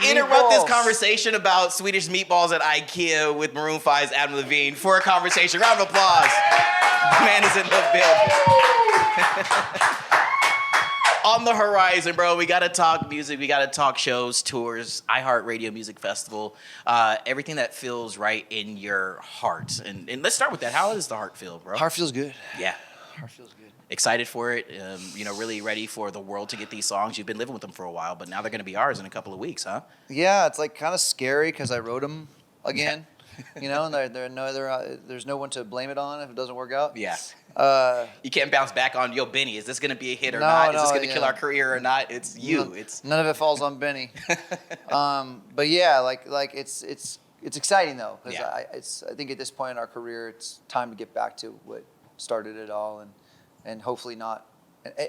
interrupt this meatballs. conversation about Swedish meatballs at IKEA with Maroon 5's Adam Levine for a conversation. Round of applause. The man is in the building. On the horizon, bro, we got to talk music. We got to talk shows, tours, iHeartRadio Music Festival, everything that feels right in your heart. And let's start with that. How does the heart feel, bro? Heart feels good. Yeah. Heart feels good. Excited for it, really ready for the world to get these songs. You've been living with them for a while, but now they're going to be ours in a couple of weeks, huh? Yeah, it's like kind of scary because I wrote them again, and there's no one to blame it on if it doesn't work out. Yeah. You can't bounce back on, yo, Benny, is this going to be a hit or No, not? Is this no, going to kill our career or not? It's you. None of it falls on Benny. But yeah, like it's exciting though because I think at this point in our career it's time to get back to what started it all and hopefully not.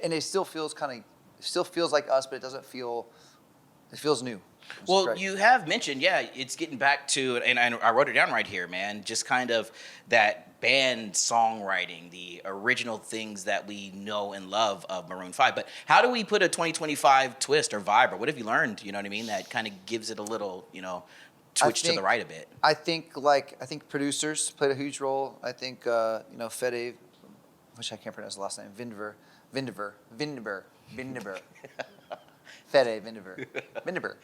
And it still feels like us, but it doesn't feel. It feels new. Well, great. you have mentioned, it's getting back to, and I wrote it down right here, man, just kind of that band songwriting, the original things that we know and love of Maroon 5. But how do we put a 2025 twist or vibe, or what have you learned, you know what I mean, that kind of gives it a little, twitch to the right a bit? I think producers played a huge role. I think, Fede, which I can't pronounce the last name, Vindiver. Fede Vindiver.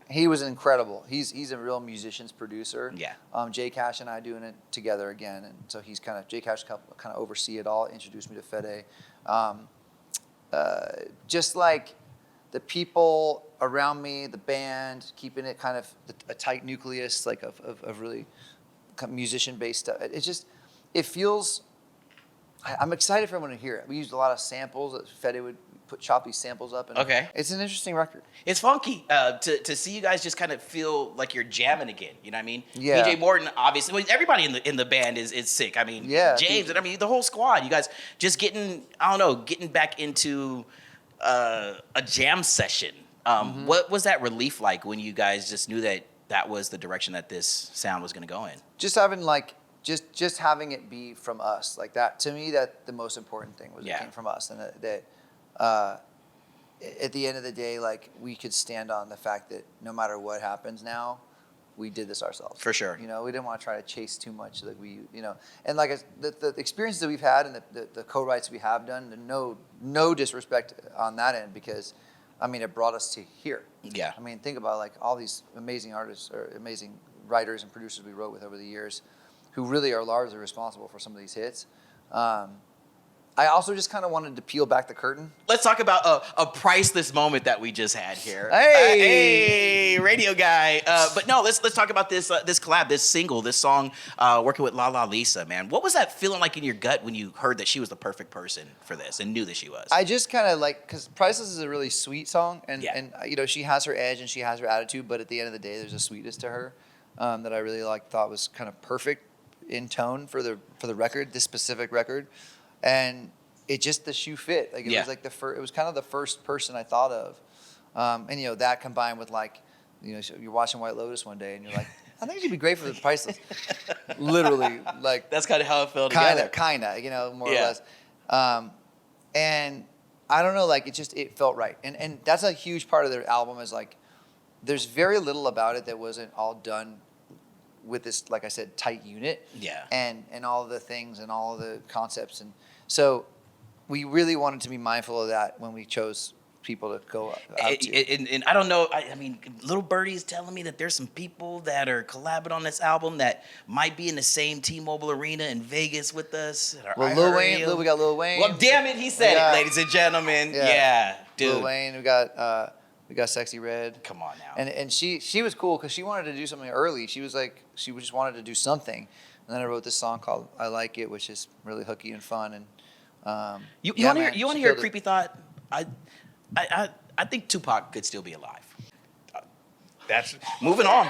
He was incredible. He's a real musician's producer. Yeah. Jay Cash and I doing it together again, and so Jay Cash kind of oversee it all. Introduced me to Fede. Just like the people around me, the band, keeping it kind of a tight nucleus, like of really musician based stuff. It feels. I'm excited for everyone to hear it. We used a lot of samples. Fede would chop these samples up. And okay. It's an interesting record. It's funky to see you guys just kind of feel like you're jamming again. You know what I mean? Yeah. PJ Morton, obviously. Well, everybody in the band is sick. I mean, yeah, James, and I mean, the whole squad. You guys just getting back into a jam session. What was that relief like when you guys just knew that was the direction that this sound was going to go in? Just having just having it be from us, like that, to me, that the most important thing was it came from us, and that at the end of the day, like, we could stand on the fact that no matter what happens now, we did this ourselves. For sure. We didn't want to try to chase too much. Like and like the experiences that we've had and the co-writes we have done, no disrespect on that end, because, I mean, it brought us to here. Yeah. I mean, think about like all these amazing artists or amazing writers and producers we wrote with over the years, who really are largely responsible for some of these hits. I also just kind of wanted to peel back the curtain. Let's talk about a priceless moment that we just had here. Hey, radio guy. But no, let's talk about this collab, this single, this song, working with La Lisa, man. What was that feeling like in your gut when you heard that she was the perfect person for this and knew that she was? I just kind of because Priceless is a really sweet song, and she has her edge and she has her attitude, but at the end of the day, there's a sweetness to her that I really thought was kind of perfect in tone for the record, this specific record. And the shoe fit. Like it was like it was kind of the first person I thought of. And that combined with you're watching White Lotus one day and you're like, I think she'd be great for the Priceless. Literally, like that's kind of how it felt together. Kinda, more or less. And I don't know, it felt right. And that's a huge part of their album is there's very little about it that wasn't all done with this, like I said, tight unit. Yeah. And all the things and all the concepts. And so we really wanted to be mindful of that when we chose people to go out to. And I don't know, I mean, Little Birdie's telling me that there's some people that are collabing on this album that might be in the same T-Mobile Arena in Vegas with us. Well, we got Lil Wayne. Well, damn it, he said it, ladies and gentlemen. Yeah, dude. Lil Wayne, we got Sexy Red. Come on now. And she was cool because she wanted to do something early. She just wanted to do something. And then I wrote this song called I Like It, which is really hooky and fun. And you want to hear a creepy thought? I think Tupac could still be alive. That's moving on.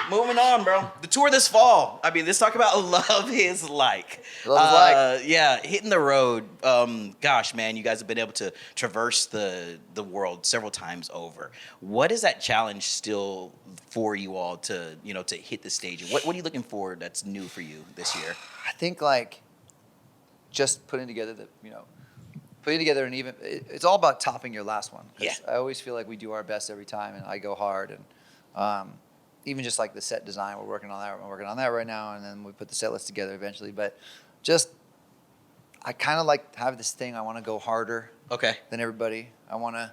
Moving on, bro. The tour this fall. I mean, let's talk about Love Is Like. Yeah, hitting the road. Gosh, man, you guys have been able to traverse the world several times over. What is that challenge still for you all to hit the stage? What are you looking for that's new for you this year? I think just putting together putting together an even. It's all about topping your last one. Yeah. I always feel like we do our best every time, and I go hard. And even just like the set design, we're working on that. We're working on that right now, and then we put the set list together eventually. But just, I kind of like have this thing. I want to go harder. Okay. Than everybody. I want to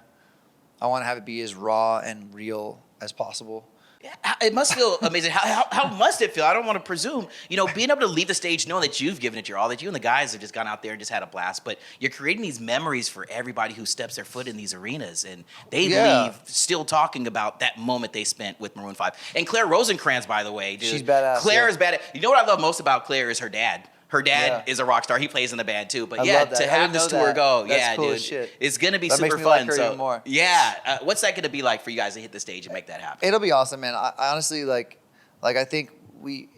have it be as raw and real as possible. Yeah, it must feel amazing. How must it feel? I don't want to presume. You know, being able to leave the stage knowing that you've given it your all, that you and the guys have just gone out there and just had a blast, but you're creating these memories for everybody who steps their foot in these arenas, and they leave still talking about that moment they spent with Maroon 5. And Claire Rosencrantz, by the way, dude. She's badass. Claire is badass. You know what I love most about Claire is her dad. Her dad is a rock star. He plays in the band too. But I to have this tour go, That's cool dude, as shit. it's gonna be That super makes me fun. like her even more. Yeah, what's that gonna be like for you guys to hit the stage and make that happen? It'll be awesome, man. I honestly like I think we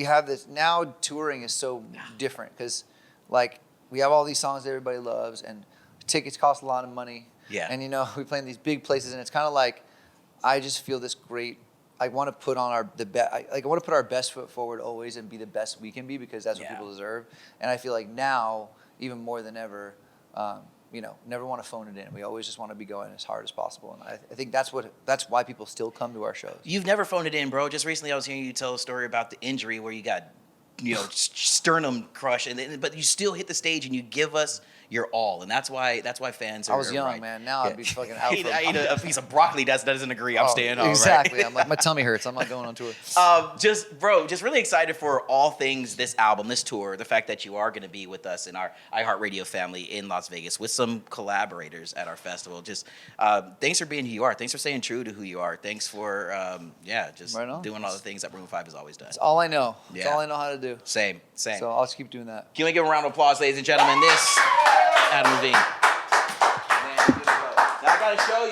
have this now. Touring is so different because like we have all these songs that everybody loves, and tickets cost a lot of money. Yeah. And we play in these big places, and it's kind of like I just feel this great. I want to put on I want to put our best foot forward always and be the best we can be because that's what people deserve. And I feel like now, even more than ever, never want to phone it in. We always just want to be going as hard as possible. And I think that's why people still come to our shows. You've never phoned it in, bro. Just recently I was hearing you tell a story about the injury where you got, sternum crush, but you still hit the stage and you give us your all, and that's why fans are. I was young, man. Now I'd be fucking out. I eat a piece of broccoli that doesn't agree. I'm staying home. Exactly. Right? I'm like, my tummy hurts. I'm not going on tour. Just really excited for all things this album, this tour, the fact that you are going to be with us in our iHeartRadio family in Las Vegas with some collaborators at our festival. Just thanks for being who you are. Thanks for staying true to who you are. Thanks for doing all the things that Maroon 5 has always done. It's all I know. Yeah. It's all I know how to do. Same. So I'll just keep doing that. Can we give a round of applause, ladies and gentlemen? This Adam Levine. Man, now I gotta show you.